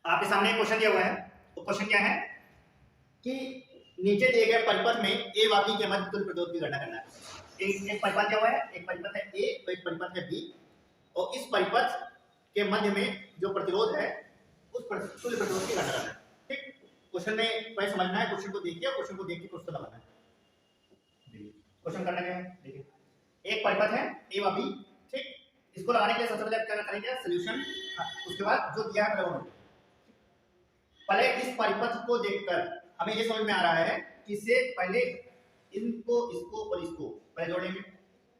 आपके सामने एक क्वेश्चन दिया हुआ है। तो क्वेश्चन क्या है कि नीचे दिए गए परिपथ में ए व बी के मध्य तुल्य प्रतिरोध की गणना करना है। एक परिपथ दिया हुआ है, एक परिपथ है ए और एक परिपथ है बी, और इस परिपथ के मध्य में जो प्रतिरोध है उस तुल्य प्रतिरोध की गणना करना है। ठीक, क्वेश्चन में पहले समझना है, क्वेश्चन को देखिए, क्वेश्चन को देख के क्वेश्चन लगाना है। क्वेश्चन करना क्या है, देखिए एक परिपथ है ए व बी। ठीक, इसको लगाने के लिए सबसे पहले आप क्या करेंगे, सॉल्यूशन। उसके बाद जो दिया है पहले इस परिपथ को देखकर हमें ये समझ में आ रहा है कि इससे पहले इनको, इसको और इसको पहले जोड़ेंगे,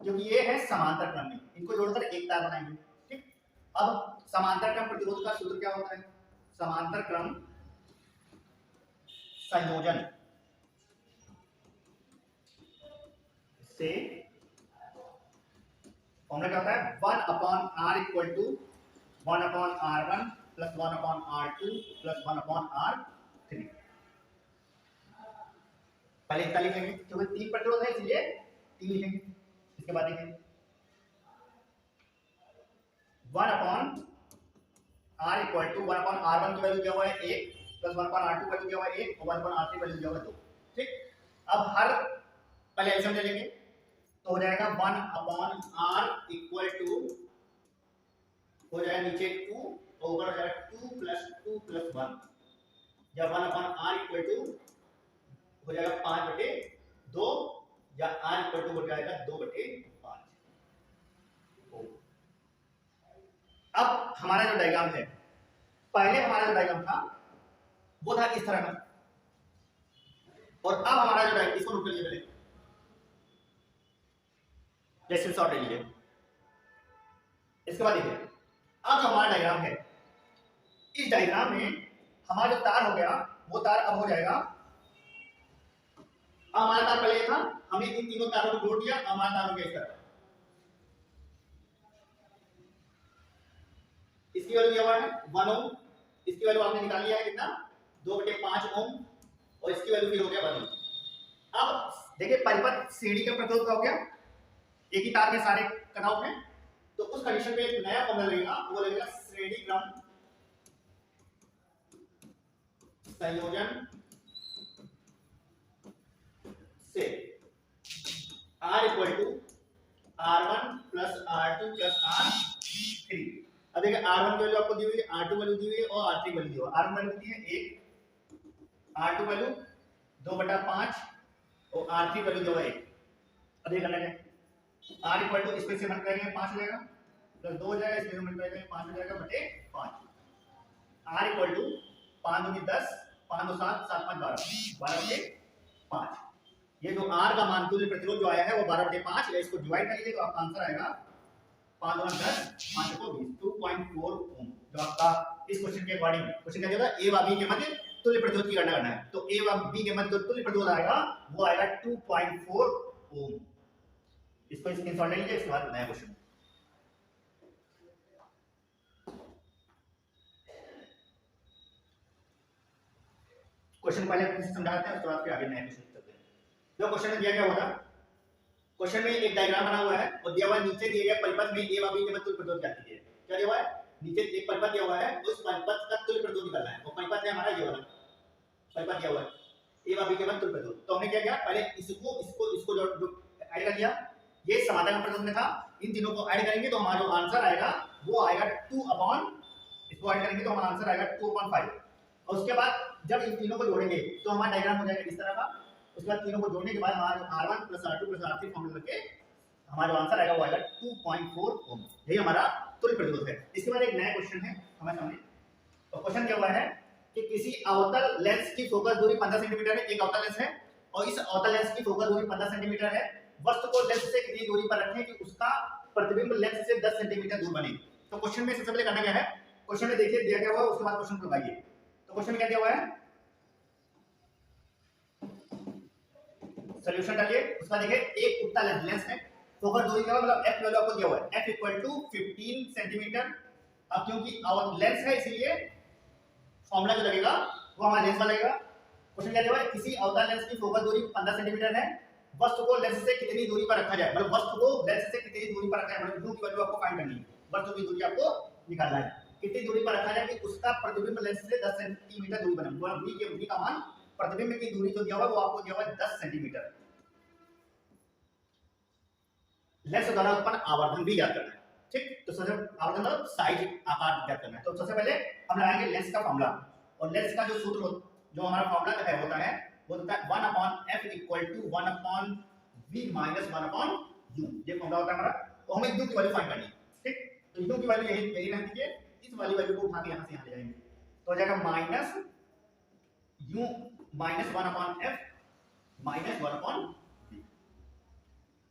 क्योंकि ये है समांतर क्रम में, इनको जोड़कर एक तार बनाएंगे। ठीक, अब समांतर क्रम प्रतिरोध का सूत्र क्या होता है, समांतर क्रम संयोजन से फॉर्मूला क्या होता है, 1/r equal to 1/r1 plus 1/r2 plus 1/r3। पहले इतना लिखेंगे क्योंकि तीन प्रतिरोध है इसलिए तीन लिखेंगे। इसके बाद देखेंगे 1/r इक्वल टू 1/r1 की वैल्यू क्या हुआ है 1 प्लस 1/r2 वैल्यू क्या हुआ है 1 और 1/r3 वैल्यू क्या हुआ है 2। ठीक, अब हर पहले एलसीएम ले लेंगे तो हो जाएगा 1/r इक्वल टू हो जाएगा नीचे 2 और ऊपर हो जाएगा 2 प्लस 1, जब 1/r इक्वल टू हो जाएगा 5/2 या r इक्वल टू हो जाएगा 2/5। अब हमारा जो डायग्राम है, पहले हमारा जो डायग्राम था वो था इस तरह का, और अब हमारा जो डायग्राम, इसको नोट कर लीजिए पहले, जैसे शॉर्ट ले लीजिए। इसके बाद देखिए अब जो हमारा डायग्राम है, इस डायग्राम में हमारा जो तार हो गया वो तार अब हो जाएगा, हमारा तार पहले था, हमने इन तीनों तारों को जोड़ दिया, हमारा तार हो गया इस तरह। इसकी वैल्यू क्या हुआ है 1 ओम, इसकी वैल्यू आपने निकाल लिया है कितना 2/5 ओम, और इसकी वैल्यू फिर हो गया 1 ओम। अब देखिए परिपथ श्रेणी का प्रतिरोध का हो गया, एक ही तार के सारे कटआउट में, तो उस कंडीशन में एक नया फॉर्मूला लगेगा, वो लगेगा श्रेणी क्रम संयोजन से R equal to R1 plus R2 plus R3। अब देखिए R1 की वैल्यू आपको दी हुई है, R2 वैल्यू दी हुई है और R3 वैल्यू दी हुई है। R1 वैल्यू दी है 1, R2 वैल्यू 2/5 और R3 वैल्यू जो है 1। अब ये करना है R इक्वल टू इसमें से मल्टीप्लाई करेंगे 5 हो जाएगा, प्लस 2 हो जाएगा, इसमें से मल्टीप्लाई करेंगे 5 हो जाएगा बटे 5। R इक्वल टू 5 दूनी 10, 5 2 7, 7 5 12, 12/5। ये जो R का मान तुल्य प्रतिरोध जो आया है वो 12/5, या इसको डिवाइड कर लीजिए तो आपका आंसर आएगा 5 × 10 5 को 20, 2.4 ओम। जो आपका इस क्वेश्चन के अकॉर्डिंग क्वेश्चन क्या होगा, A व B के मध्य तुल्य प्रतिरोध की गणना करना है, तो A व B के मध्य तुल्य प्रतिरोध आएगा वो आएगा 2.4 ओम। इसको स्क्रीनशॉट ले लीजिए, इसके बाद नया क्वेश्चन। क्वेश्चन पहले किसी समझाते हैं, उसके बाद फिर आगे नया क्वेश्चन चलते हैं। जो क्वेश्चन में दिया गया होगा, क्वेश्चन में एक डायग्राम बना हुआ है और दिया हुआ है नीचे दिए गए परिपथ में A व B के मध्य तुल्य प्रतिरोध ज्ञात कीजिए। क्या दिया हुआ है, नीचे एक परिपथ दिया हुआ है, उस परिपथ का तुल्य प्रतिरोध निकालना है, और परिपथ है हमारा ये वाला परिपथ दिया हुआ है A व B के मध्य तुल्य प्रतिरोध। तो हमने क्या किया, पहले इसको इसको इसको जो ऐड कर लिया, ये समाधान प्रतिरोध में था, इन तीनों को ऐड करेंगे तो हमारा जो आंसर आएगा वो आएगा 2 अपॉन, इसको ऐड करेंगे तो हमारा आंसर आएगा 2/5। और उसके बाद जब इन तीनों को जोड़ेंगे तो हमारा डायग्राम हो जाएगा इस तरह का। उसके बाद तीनों को जोड़ने के बाद हमारा R1 plus R2 plus R3 formula करके हमारा जो आंसर आएगा वो आएगा 2.4 ओम। यही हमारा तुल्य प्रतिरोध है। इसके बाद एक नया क्वेश्चन है हमारे सामने, तो क्वेश्चन क्या हुआ है कि किसी अवतल लेंस की फोकस दूरी 15 सेंटीमीटर है, एक अवतल लेंस है और इस अवतल लेंस की फोकस दूरी 15 सेंटीमीटर है, वस्तु को लेंस से कितनी दूरी पर रखें कि उसका प्रतिबिंब लेंस से 10 सेंटीमीटर दूर बने। तो क्वेश्चन में सबसे पहले करना क्या है, क्वेश्चन में देखिए दिया गया हुआ है, उसके बाद क्वेश्चन को लगाइए। तो क्वेश्चन में क्या दिया हुआ है, सॉल्यूशन डालिए। उसका देखिए एक उत्तल लेंस है, फोकस दूरी क्या मतलब f वैल्यू आपको दिया हुआ है, f इक्वल टू 15 सेंटीमीटर। अब क्योंकि और लेंस है इसलिए फॉर्मूला जो लगेगा वो हमारा लेंस वाला लगेगा। क्वेश्चन क्या दिया हुआ है, किसी अवतल लेंस की फोकस दूरी 15 सेंटीमीटर है, वस्तु को लेंस से कितनी दूरी पर रखा जाए, मतलब वस्तु को लेंस से कितनी दूरी पर रखा जाए, मतलब u की वैल्यू आपको फाइंड करनी है, वस्तु की दूरी आपको निकालना है। कितनी दूरी पर रखा जाए कि उसका प्रतिबिंब लेंस से 10 सेंटीमीटर दूरी बने। बोला v का मान प्रतिबिंब की दूरी जो दिया हुआ है वो आपको दिया हुआ है 10 सेंटीमीटर। लेंस द्वारा उत्पन्न आवर्धन भी ज्ञात करना है। ठीक, तो सबसे आवर्धन मतलब साइज आकार ज्ञात करना है। तो सबसे पहले हम लगाएंगे लेंस का फॉर्मूला, और लेंस का जो सूत्र जो हमारा फॉर्मूला है होता है वो होता है 1/f = 1/v - 1/u। ये फॉर्मूला होता है हमारा। तो हमें u की वैल्यू फाइंड करनी है। ठीक, तो u की वैल्यू यही रहती है। इस वाली वैल्यू को उठा के यहां से यहां ले जाएंगे तो हो जाएगा माइनस u - 1/f - 1/v।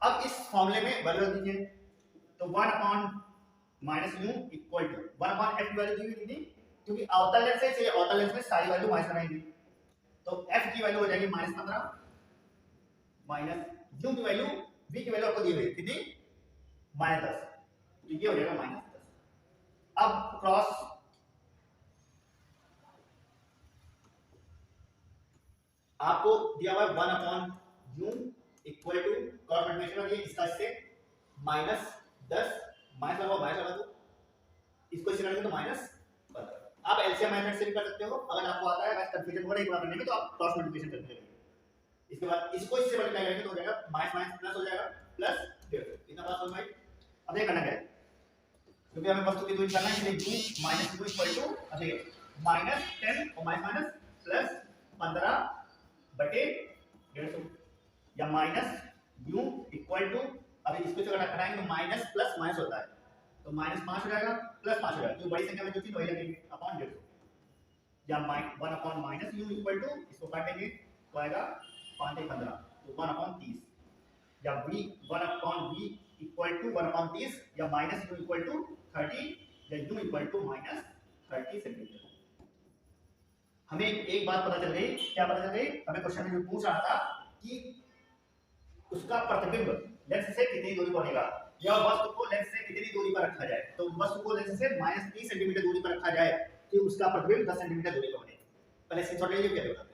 अब इस फॉर्मूले में वैल्यू रख दीजिए। तो 1/-u = 1/f की वैल्यू दी हुई कितनी, क्योंकि अवतल लेंस है इसलिए अवतल लेंस में सारी वैल्यू माइनस बनाएंगे। तो f की वैल्यू हो जाएगी -15 माइनस u की वैल्यू, v की वैल्यू आपको दी हुई है कितनी, -10। तो ये हो जाएगा -10। अब क्रॉस आपको दिया हुआ है 1/u equal to cross multiplication और ये इसका इससे -10 माइनस लगा माइनस लगा दो, इसको इससे करेंगे तो -15। आप एलसीएम मेथड से भी कर सकते हो, अगर आपको आता है बस कंफ्यूजन हो रहा है एक बार करने में तो आप क्रॉस मल्टीप्लिकेशन करते रहिए। इसके बाद इसको इससे मल्टीप्लाई करेंगे तो हो जाएगा माइनस माइनस प्लस हो जाएगा प्लस 1.5। इतना बात समझ में आई। अब ये करना क्या है, क्योंकि हमें वस्तु की दूरी करना है इसलिए u - u इक्वल टू अब देखिए -10 और माइनस प्लस 15/150 या -u इक्वल टू, अभी इसको से घटाएंगे तो माइनस प्लस माइनस होता है तो -5 हो जाएगा प्लस 5 हो जाएगा, जो बड़ी संख्या में जो चीज वही लगेगी अपॉन 150 या 1/-u इक्वल टू इसको काटेंगे तो आएगा 5×15 तो 1/30 या v 1/v इक्वल टू 1/30 या -u इक्वल टू 30 या u इक्वल टू -30 सेंटीमीटर। हमें एक बात पता चल गई, क्या पता चल गई, हमें क्वेश्चन में जो पूछ रहा था कि उसका प्रतिबिंब लेंस से कितनी दूरी पर बनेगा या वस्तु को लेंस से कितनी दूरी पर रखा जाए। तो वस्तु को लेंस से -30 सेंटीमीटर दूरी पर रखा जाए कि उसका प्रतिबिंब 10 सेंटीमीटर दूरी पर बने। पहले स्क्रीनशॉट ले लीजिए क्या बताते हैं।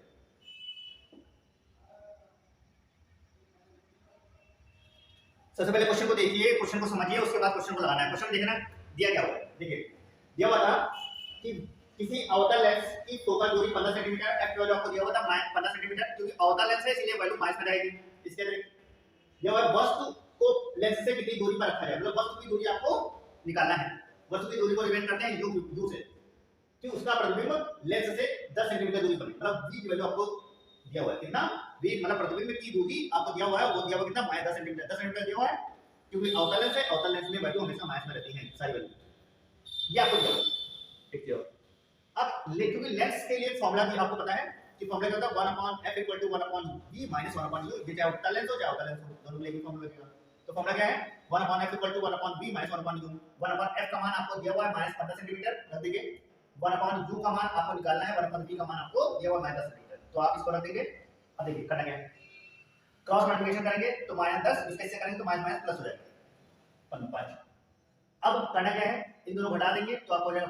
सबसे पहले क्वेश्चन को देखिए, क्वेश्चन को समझिए, उसके बाद क्वेश्चन को लगाना है। क्वेश्चन देखना दिया क्या हुआ है, देखिए दिया हुआ था कि किसी अवतल लेंस की फोकल दूरी 15 सेंटीमीटर, f वैल्यू आपको दिया हुआ था 15 सेंटीमीटर, क्योंकि अवतल लेंस है इसलिए वैल्यू माइनस में जाएगी। इसके दिया हुआ वस्तु को लेंस से कितनी दूरी पर रखा जाए, मतलब वस्तु की दूरी आपको निकालना है। वस्तु की दूरी को रिप्रेजेंट करते हैं u से कि उसका प्रतिबिंब लेंस से 10 सेंटीमीटर दूरी पर, मतलब v की वैल्यू आपको दिया हुआ है कितना, v मतलब प्रतिबिंब की दूरी आपको दिया हुआ है, वो दिया हुआ कितना -10 सेंटीमीटर, 10 सेंटीमीटर दिया हुआ है क्योंकि अवतल लेंस है, अवतल लेंस में वैल्यू हमेशा माइनस में रहती है सारी वैल्यू, ये आपको दिया हुआ है। ठीक है, अब क्योंकि लेंस के लिए फार्मूला भी आपको पता है कि फार्मूला क्या होता है 1/f = 1/v - 1/u, ये चाहे अवतल लेंस हो चाहे अवतल लेंस हो दोनों के लिए फार्मूला लगेगा। तो फार्मूला क्या है 1/f = 1/v - 1/u। 1/f का मान आपको दिया हुआ है -15 सेंटीमीटर, रख दीजिए। 1/u का मान आपको निकालना है, 1/v का मान आपको दिया हुआ है -10 सेंटीमीटर, तो आप इसको रख देंगे। अब देखिए करना क्या है, क्रॉस मल्टीप्लिकेशन करेंगे तो -10, इसका इससे करेंगे तो माइनस प्लस हो जाएगा 5। अब करना क्या है, इन दोनों घटा देंगे तो आपको हो जाएगा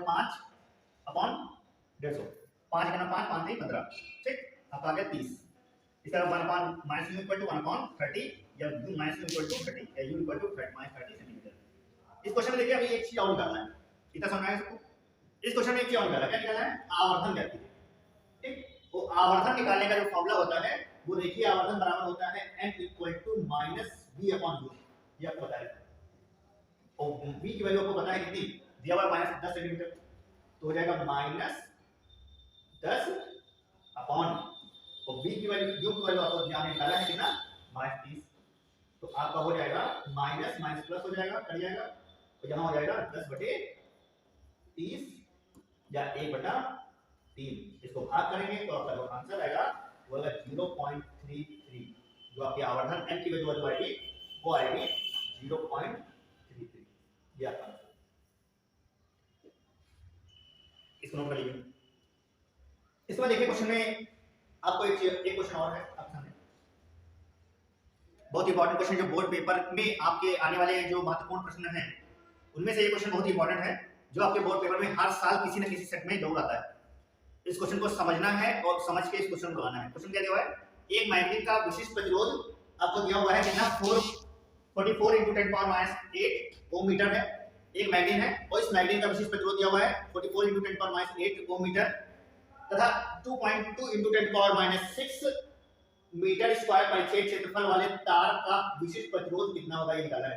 5/150, 5 का 5 5 3 15, ठीक। अब आ गया 30। इस तरह 1/-u = 1/30 या u - u = 30 या u = -30 सेंटीमीटर। इस क्वेश्चन में देखिए अभी एक चीज और निकालना है, इतना समझ आया सबको। इस क्वेश्चन में एक चीज और निकालना है, क्या निकालना है, आवर्धन कहते हैं। ठीक, वो आवर्धन निकालने का जो फार्मूला होता है वो देखिए आवर्धन बराबर होता है n = -v/u, ये आपको पता है। और v की वैल्यू आपको पता है कितनी, दिया हुआ है -10 सेंटीमीटर, तो हो जाएगा -10 अपॉन, और v की वैल्यू u की वैल्यू आपको ध्यान में निकालना है कितना -30, तो आपका हो जाएगा माइनस माइनस प्लस हो जाएगा, कट जाएगा, तो यहां हो जाएगा 10/30 या 1/3। इसको भाग करेंगे तो आपका जो आंसर आएगा वो आएगा 0.33, जो आपकी आवर्धन n की वैल्यू आएगी वो आएगी 0.33, ये आपका आंसर। इसको नोट कर लीजिए। इसमें देखिए क्वेश्चन में आपको एक क्वेश्चन और है आपके सामने, बहुत इंपॉर्टेंट क्वेश्चन, जो बोर्ड पेपर में आपके आने वाले जो महत्वपूर्ण प्रश्न हैं उनमें से ये क्वेश्चन बहुत इंपॉर्टेंट है, जो आपके बोर्ड पेपर में हर साल किसी न किसी सेट में जरूर आता है। इस क्वेश्चन को समझना है और समझ के इस क्वेश्चन को लगाना है। क्वेश्चन क्या दिया हुआ है, एक मैग्नेट का विशिष्ट प्रतिरोध आपको दिया हुआ है कितना 44 × 10⁻⁸ ओम मीटर है, एक मैग्नीन है और इस मैग्नीन का विशिष्ट प्रतिरोध दिया हुआ है 44 × 10⁻8 ओम मीटर तथा 2.2 × 10⁻6 मीटर स्क्वायर परिच्छेद क्षेत्रफल वाले तार का विशिष्ट प्रतिरोध कितना होगा ये निकालना है।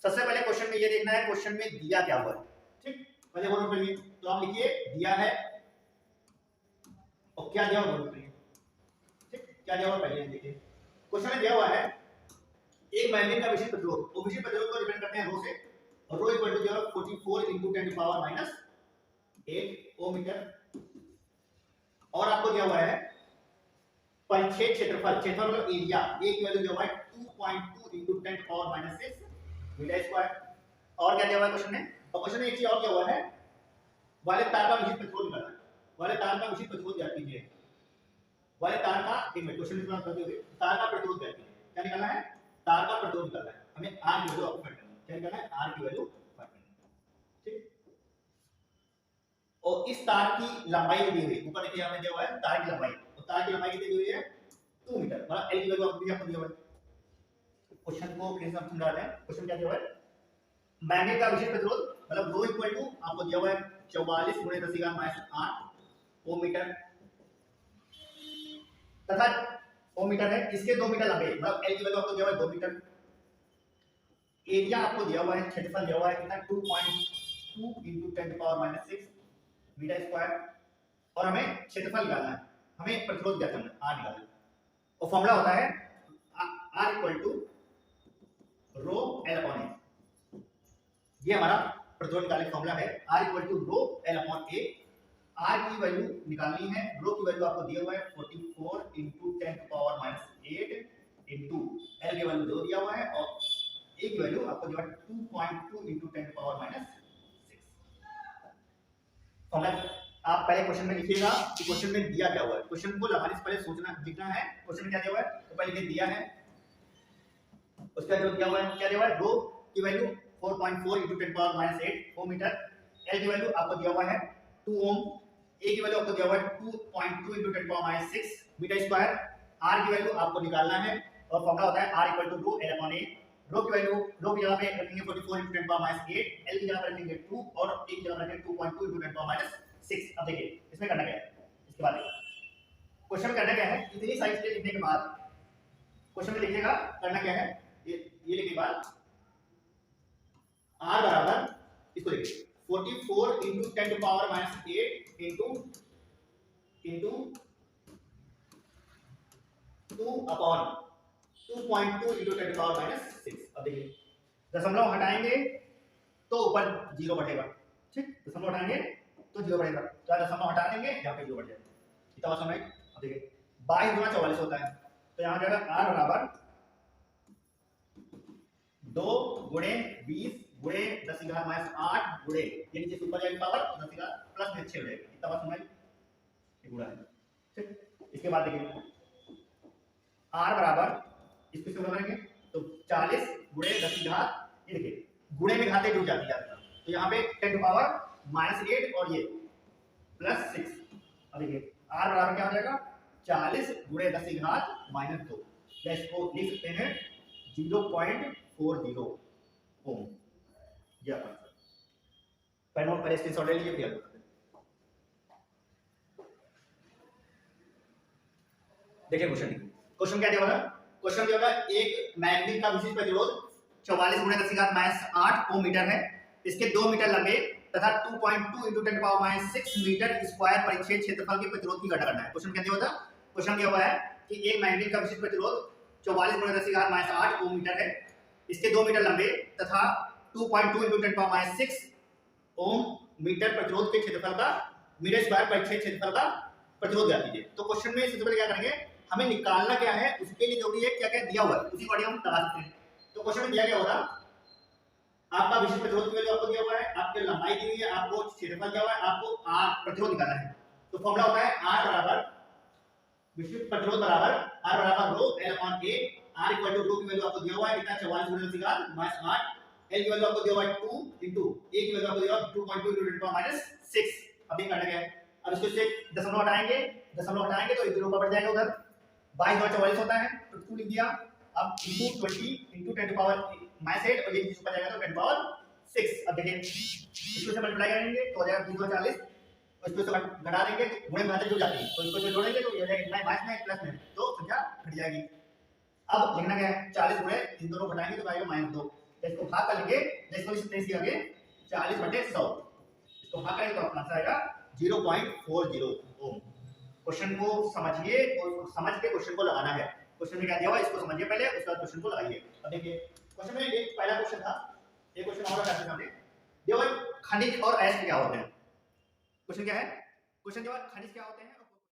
सबसे पहले क्वेश्चन में ये देखना है क्वेश्चन में दिया क्या हुआ है। ठीक, पहले वो नोट करिए, तो आप लिखिए दिया है और क्या दिया हुआ है। ठीक, क्या दिया हुआ पहले देखिए। क्वेश्चन में दिया हुआ है एक मैग्नेट का विशिष्ट प्रतिरोध, वो विशिष्ट प्रतिरोध को रिप्रेजेंट करते हैं रो से, और रो इक्वल टू दिया हुआ 44 × 10⁻8 ओम मीटर, और आपको दिया हुआ है परिच्छेद क्षेत्रफल, क्षेत्रफल का एरिया, ए की वैल्यू दिया हुआ है 2.2 × 10⁻6 मीटर स्क्वायर। और क्या दिया हुआ है क्वेश्चन में, और क्वेश्चन में एक चीज और क्या हुआ है, वाले तार का विशिष्ट प्रतिरोध निकालना है। वाले तार का विशिष्ट प्रतिरोध ज्ञात कीजिए। वाले तार का एक मिनट क्वेश्चन में करते हुए तार का प्रतिरोध ज्ञात कीजिए। क्या निकालना है, तार का प्रतिरोध निकालना है। हमें आर की वैल्यू आपको फाइंड करनी है। क्या निकालना है, आर की वैल्यू फाइंड करनी है। ठीक, और इस तार की लंबाई दी हुई, ऊपर देखिए हमें दिया हुआ है तार की लंबाई, और तार की लंबाई कितनी दी हुई है 2 मीटर, मतलब एल की वैल्यू आपको दिया हुआ है। क्वेश्चन को फिर से हम समझाते हैं। क्वेश्चन क्या दिया हुआ है, मैग्नेट का विशिष्ट प्रतिरोध मतलब रो इक्वल टू आपको दिया हुआ है 44 × 10⁻8 ओम मीटर तथा ओम मीटर है, इसके 2 मीटर लंबे, मतलब एल की वैल्यू आपको दिया हुआ है 2 मीटर, एरिया आपको दिया हुआ है, क्षेत्रफल दिया हुआ है कितना 2.2 × 10⁻6 मीटर स्क्वायर, और हमें क्षेत्रफल निकालना है, हमें प्रतिरोध ज्ञात करना है, आर निकालना है। और फॉर्मूला होता है R equal to rho L upon A. ये हमारा प्रतिरोध निकालने का फॉर्मूला है, R equal to rho L upon A. R की वैल्यू निकालनी है, रो की वैल्यू आपको दिया हुआ है 44 × 10⁻8 इंटू एल की वैल्यू 2 दिया हुआ है, और ए की वैल्यू आपको दिया हुआ है 2.2 × 10⁻6। फॉर्मूला आप पहले क्वेश्चन में लिखिएगा कि क्वेश्चन में दिया क्या हुआ है। क्वेश्चन को लगाने से पहले सोचना लिखना है क्वेश्चन में क्या दिया हुआ है, तो पहले दिया है, उसका जो दिया हुआ है क्या दिया हुआ है, रो की वैल्यू 4.4 × 10⁻8 ओम मीटर, एल की वैल्यू आपको दिया हुआ है 2 ओम, ए की वैल्यू आपको दिया हुआ है 2.2 × 10⁻6 मीटर स्क्वायर, आर की वैल्यू आपको निकालना है, और फॉर्मूला होता है R equal to rho L upon A. Rho की वैल्यू, रो की जगह पे रखेंगे 44 × 10⁻8, एल की जगह पे रखेंगे 2 और ए की जगह पे रखेंगे 2.2 × 10⁻6। अब देखिए इसमें करना क्या है, इसके बाद क्वेश्चन में करना क्या है, इतनी सारी चीजें लिखने के बाद क्वेश्चन में लिखिएगा करना क्या है, ये लिखने के बाद आर बराबर, इसको देखिए 44 × 10⁻8 इंटू 2 अपॉन 2.2 × 10⁻6। अब देखिए दशमलव हटाएंगे तो ऊपर 0 बढ़ेगा। ठीक, दशमलव हटाएंगे तो 0 बढ़ेगा, तो दशमलव हटा देंगे यहाँ पे 0 बढ़ जाएगा। इतना बात समझ। अब देखिए 22 × 44 होता है, तो यहाँ जाएगा आर बराबर 2 × 20 × 10⁻8 गुणे, ये नीचे ऊपर जाएगी पावर 10 प्लस में 6 हो जाएगी। इतना बात समझ, ये गुणा है। ठीक, इसके बाद देखिए आर बराबर, इसको से करेंगे तो 40 × 10⁻, ये देखिए गुणे में घाते जुड़ जाती है, तो यहाँ पे 10⁻8 और ये +6। अब देखिए आर बराबर क्या हो जाएगा 40 × 10⁻−2, या इसको लिख सकते हैं 0.40 ओम। ये अपन पेन और पहले स्क्रीनशॉट ले लीजिए फिर देखिए क्वेश्चन क्या दिया हुआ है। क्वेश्चन दिया हुआ है एक मैग्नेट का विशिष्ट प्रतिरोध 44 × 10⁻8 ओम मीटर है, इसके 2 मीटर लंबे तथा 2.2 × 10⁻6 मीटर स्क्वायर परिच्छेद क्षेत्रफल के प्रतिरोध की गणना करना है। क्वेश्चन क्या दिया हुआ था, क्वेश्चन दिया हुआ है कि एक मैग्नेट का विशिष्ट प्रतिरोध 44 × 10⁻8 ओम मीटर है, इसके 2 मीटर लंबे तथा 2.2 × 10⁻6 ओम मीटर प्रतिरोध के क्षेत्रफल का मीटर स्क्वायर परिच्छेद क्षेत्रफल का प्रतिरोध ज्ञात कीजिए। तो क्वेश्चन में सबसे पहले क्या करेंगे, हमें निकालना क्या है, उसके लिए जरूरी है क्या क्या दिया हुआ है, उसी को हम लगा सकते हैं। तो क्वेश्चन में दिया क्या होगा, आपका विशिष्ट प्रतिरोध की वैल्यू आपको दिया हुआ है, आपकी लंबाई दी हुई है, आपको क्षेत्रफल दिया हुआ है, आपको आर प्रतिरोध निकालना है। तो फॉर्मूला होता है आर बराबर विशिष्ट प्रतिरोध बराबर आर बराबर rho L upon A. R equal to rho की वैल्यू आपको दिया हुआ है कितना 44 × 10⁻8, एल की वैल्यू आपको दिया हुआ है 2 इंटू ए की वैल्यू आपको दिया हुआ है 2.2 × 10⁻6। अब ये करना क्या है, अब इसको से दशमलव हटाएंगे तो 0 ऊपर बढ़ जाएगा, उधर 22 × 44 होता है तो 2 लिख दिया। अब इंटू 20 × 10⁻8 और ये ऊपर जाएगा तो 6। अब देखिए इसको से मल्टीप्लाई करेंगे तो हो जाएगा 20 और 40, और इसको से घटा देंगे तो गुणे में भाते जुड़ जाती है, तो इसको से जोड़ेंगे तो ये हो जाएगा माइनस में प्लस में, तो संख्या घट जाएगी। अब लिखना क्या है, 40 गुणे इन दोनों घटाएंगे तो आएगा -2, तो इसको भाग करेंगे, इसको इस तरह से आगे 40/100, इसको भाग करेंगे तो अपना आंसर आएगा 0.40 ओम। क्वेश्चन को समझिए और समझ के क्वेश्चन को लगाना है। क्वेश्चन में क्या दिया हुआ इसको समझिए पहले, उसके बाद क्वेश्चन को लगाइए। अब देखिए क्वेश्चन में एक पहला क्वेश्चन था, ये क्वेश्चन और है सामने, देखो खनिज और अयस्क क्या होते हैं। क्वेश्चन क्या है, क्वेश्चन के बाद खनिज क्या होते हैं